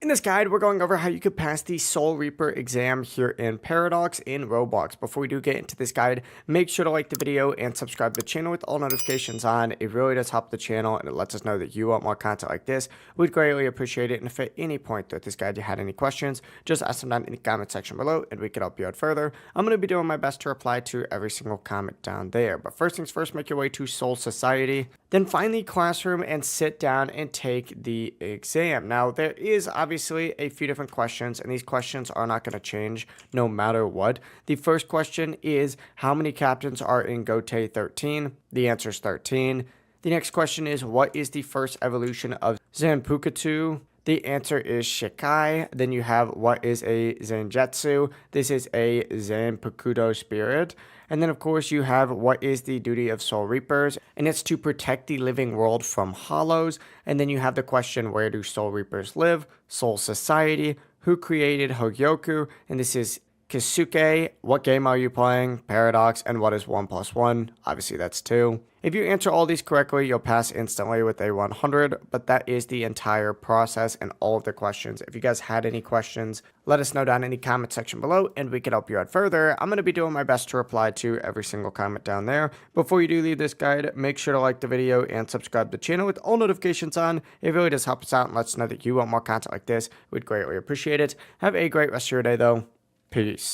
In this guide, we're going over how you could pass the Soul Reaper exam here in Paradox in Roblox. Before we do get into this guide, make sure to like the video and subscribe to the channel with all notifications on. It really does help the channel and it lets us know that you want more content like this. We'd greatly appreciate it. And if at any point throughout this guide you had any questions, just ask them down in the comment section below and we can help you out further. I'm going to be doing my best to reply to every single comment down there. But first things first, make your way to Soul Society. Then find the classroom and sit down and take the exam. Now, there is obviously a few different questions, and these questions are not going to change no matter what. The first question is, how many captains are in Gote 13? The answer is 13. The next question is, what is the first evolution of Zanpukatu? The answer is Shikai. Then you have, what is a Zanjetsu? This is a Zanpakuto spirit. And then, of course, you have, what is the duty of Soul Reapers? And it's to protect the living world from hollows. And then you have the question, where do Soul Reapers live? Soul Society. Who created Hogyoku? And this is Kisuke. What game are you playing? Paradox. And what is 1 plus 1? Obviously, that's 2. If you answer all these correctly, you'll pass instantly with a 100, but that is the entire process and all of the questions. If you guys had any questions, let us know down in the comment section below and we can help you out further. I'm going to be doing my best to reply to every single comment down there. Before you do leave this guide, make sure to like the video and subscribe to the channel with all notifications on. It really does help us out and lets us know that you want more content like this. We'd greatly appreciate it. Have a great rest of your day though. Peace.